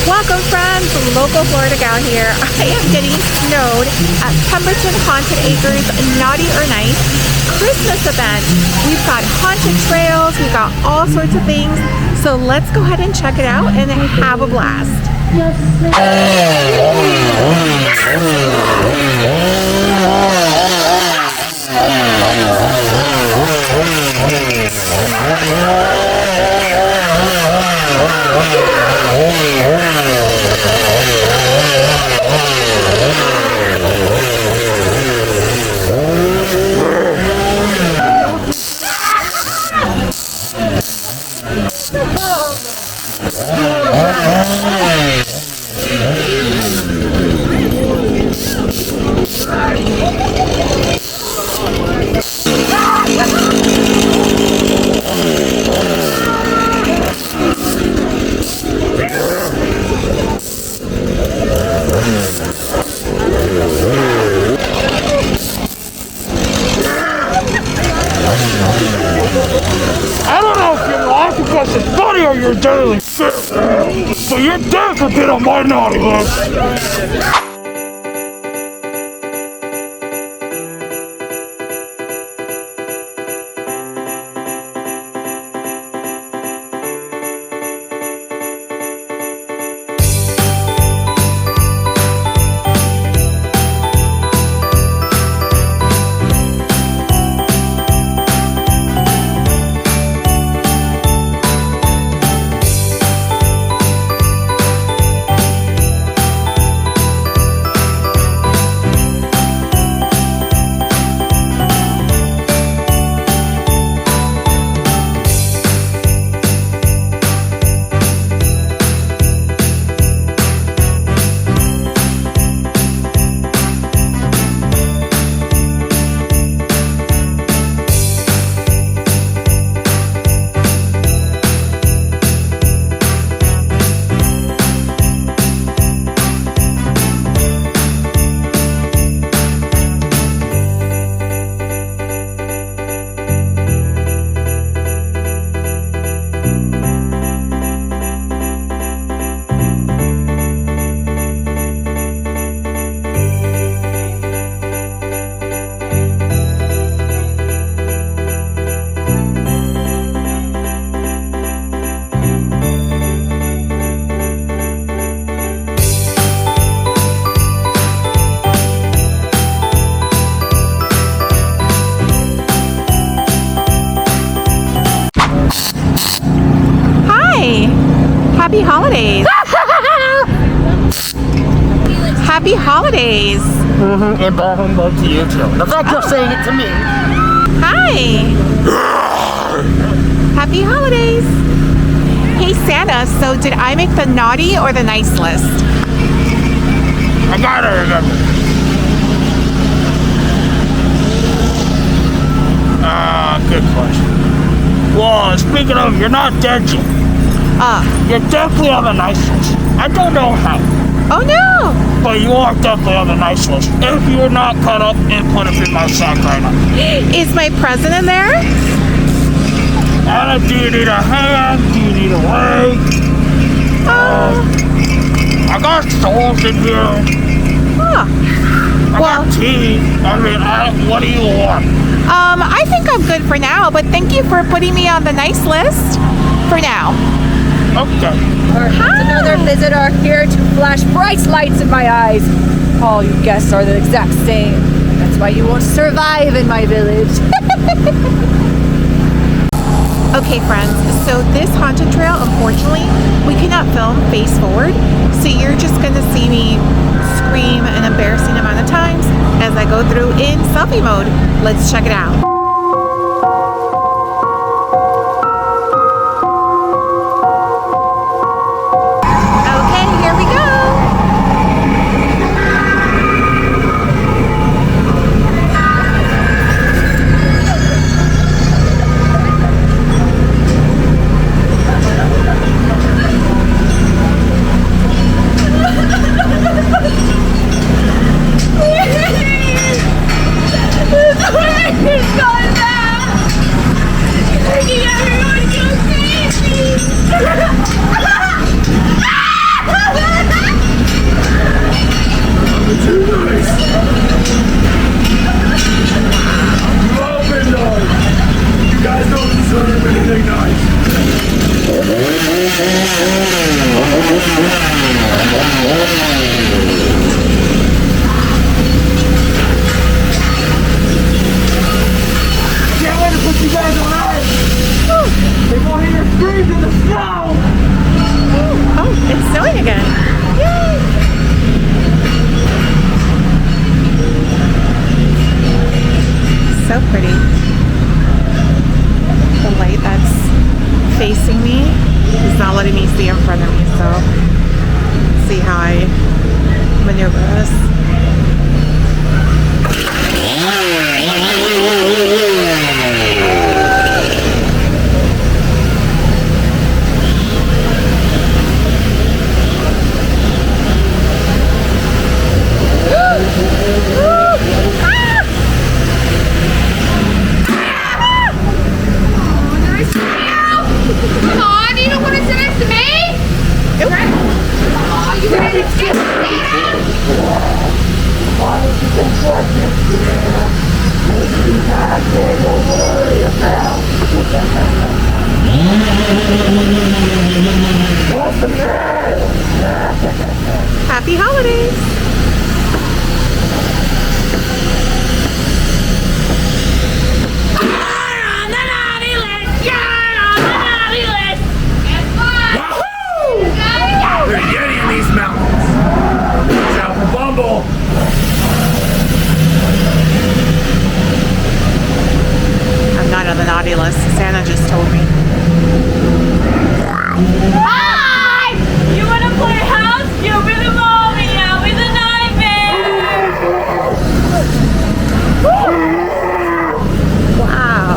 Welcome friends, local Florida gal here. I am getting snowed at Pemberton Haunted Acres Naughty or Nice Christmas event. We've got haunted trails, we've got all sorts of things. So let's go ahead and check it out and have a blast. I don't know if you're laughing because it's funny or you're daily shit, so you're dead for being on my naughty list. Happy holidays. Happy holidays. And ball humbug to you too. The fact you're saying it to me. Hi. Happy holidays. Hey Santa, so did I make the naughty or the nice list? I gotta remember. Good question. Well, speaking of, you're not dead yet. You're definitely on the nice list. I don't know how. Oh no! But you are definitely on the nice list. If you're not cut up and put up in my sack right now. Is my present in there? Anna, do you need a hand? Do you need a leg? I got souls in here. I got tea. I mean, what do you want? I think I'm good for now, but thank you for putting me on the nice list for now. Okay. Another visitor here to flash bright lights in my eyes. All you guests are the exact same. That's why you won't survive in my village. Okay friends, so this haunted trail, unfortunately, we cannot film face forward, so you're just gonna see me scream an embarrassing amount of times as I go through in selfie mode. Let's check it out. Please, God. Can't wait to put you guys on ice. They won't hear your screams in the snow. Oh, it's snowing again. Yay! So pretty. The light that's facing me is not letting me see in front of me, so let's see how I maneuver this. Come on, you don't want to sit next to me? Nope. Oh, you ready to get Happy holidays! There's a Yeti in these mountains. Watch out for Bumble. I'm not on the naughty list. Santa just told me. Hi! You want to play house? You're with a mommy out with a nightmare! Wow.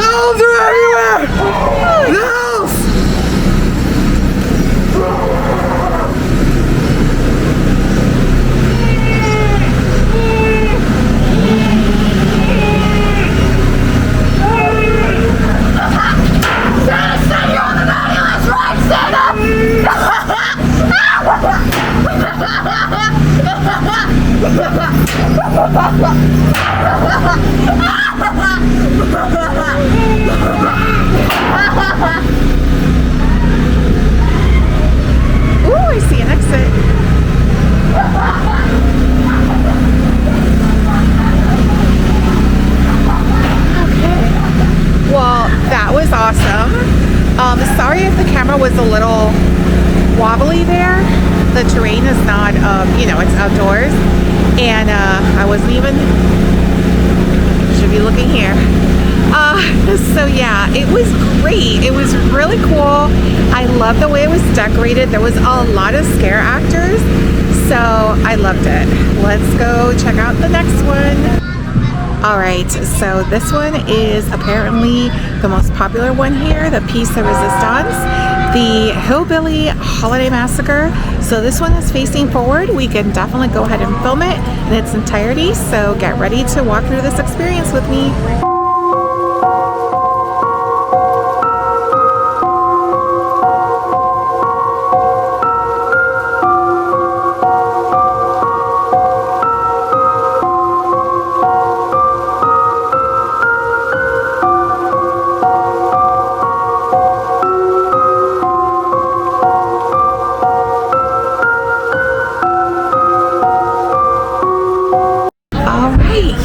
Elves are everywhere! Elves! Ooh, I see an exit. Okay. Well, that was awesome. Sorry if the camera was a little wobbly there. The terrain is not, it's outdoors. And I wasn't even, should be looking here. So yeah, it was great. It was really cool. I love the way it was decorated. There was a lot of scare actors, so I loved it. Let's go check out the next one. All right, so this one is apparently the most popular one here, the piece de resistance, the Hillbilly Holiday Massacre. So this one is facing forward. We can definitely go ahead and film it in its entirety. So get ready to walk through this experience with me.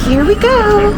Here we go.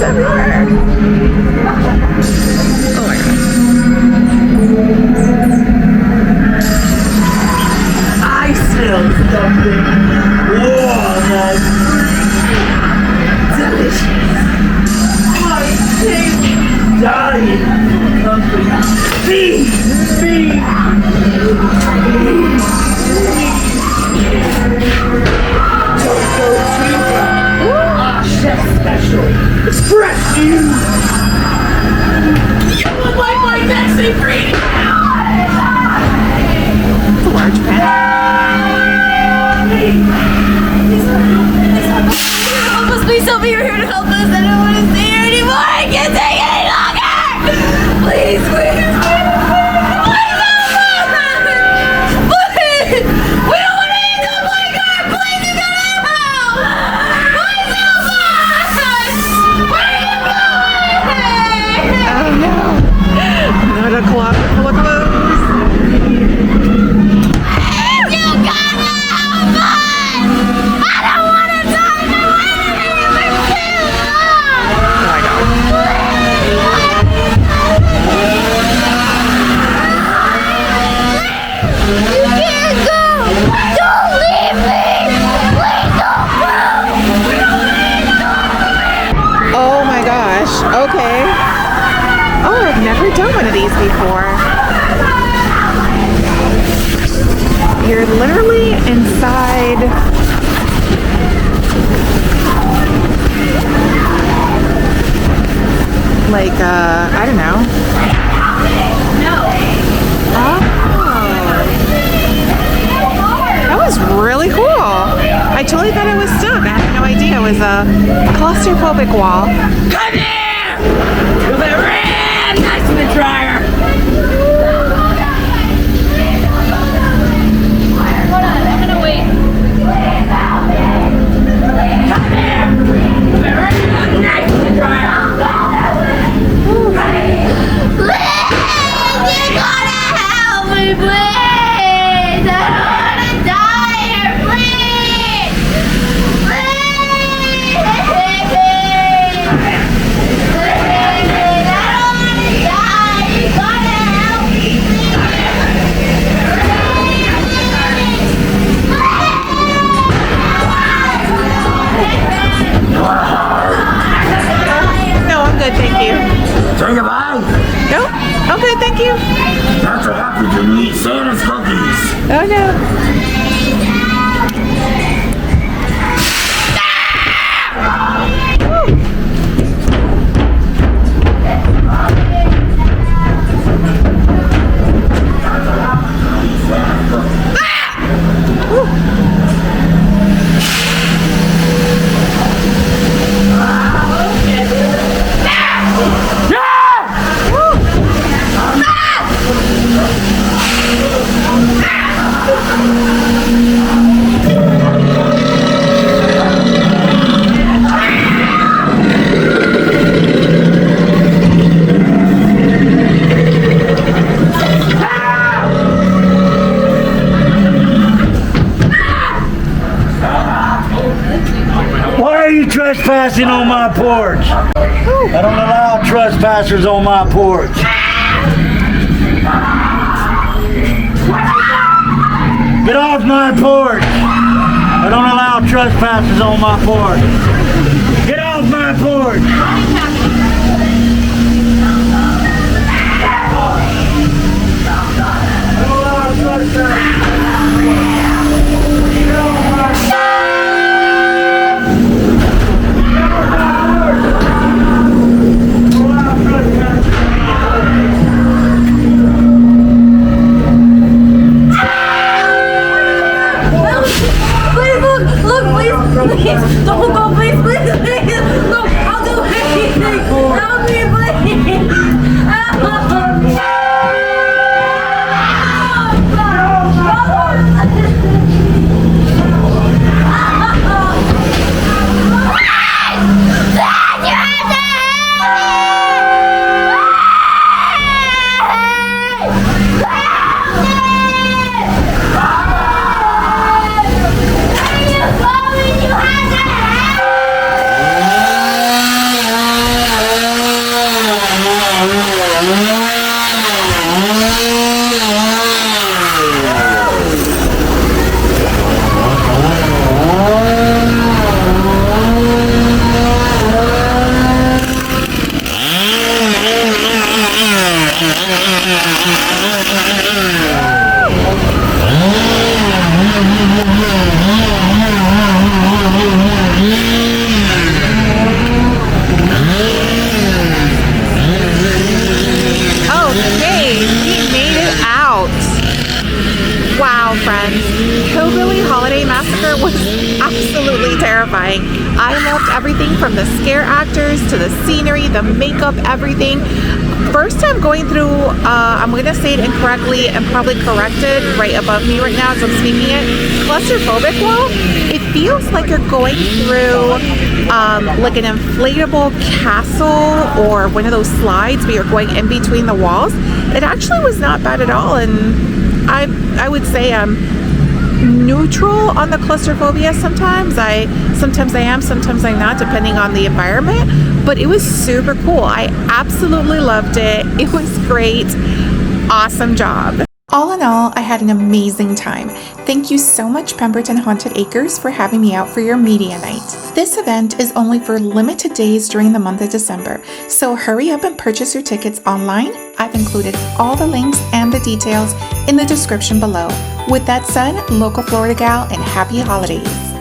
everywhere. Oh my god. I smell something warm and delicious. My taste dying for company. Feed me. Don't go too far. Our chef special is fresh news. You look like my next ingredient. It's a large pan. Help us, please tell me you're here to help us. I don't want to stay here anymore. I can't take it any longer. Please, please. Please help us. Please. We don't want to end up like her. Please, you gotta help. Please help us. Where are you going? Oh no. Another closet full of clothes. You gotta help us. I don't want to die. I've been waiting for too long. Oh my god. You can't go! Don't leave me! Please don't go! Oh my gosh. Okay. Oh, I've never done one of these before. You're literally inside like I don't know. Oh. That was really cool. I totally thought I was stuck. I had no idea it was a claustrophobic wall. Come here! To the red nice in the dryer! Hold on, I'm gonna wait. Come here! To the red nice in the dryer! Please! You gotta help me, please! I don't wanna die here, please! Please! I don't wanna die! You gotta help me, No, I'm good, thank you. Say goodbye! Nope, I'm good, thank you. That's what happens when you eat Santa's cookies! Oh no. Why are you trespassing on my porch? I don't allow trespassers on my porch. Get off my porch! I don't allow trespassers on my porch. Get off my porch! Please, look, please, don't go, please, please, please. Look, I'll do anything. tell friends. Hillbilly Holiday Massacre was absolutely terrifying. I loved everything from the scare actors to the scenery, the makeup, everything. First time going through, I'm going to say it incorrectly and probably corrected right above me right now as I'm speaking it. Claustrophobic wall. It feels like you're going through like an inflatable castle or one of those slides where you're going in between the walls. It actually was not bad at all, and I would say I'm neutral on the claustrophobia sometimes. Sometimes I am, sometimes I'm not, depending on the environment, but it was super cool. I absolutely loved it. It was great. Awesome job. All in all, I had an amazing time. Thank you so much, Pemberton Haunted Acres, for having me out for your media night. This event is only for limited days during the month of December, so hurry up and purchase your tickets online. I've included all the links and the details in the description below. With that said, local Florida gal, and happy holidays.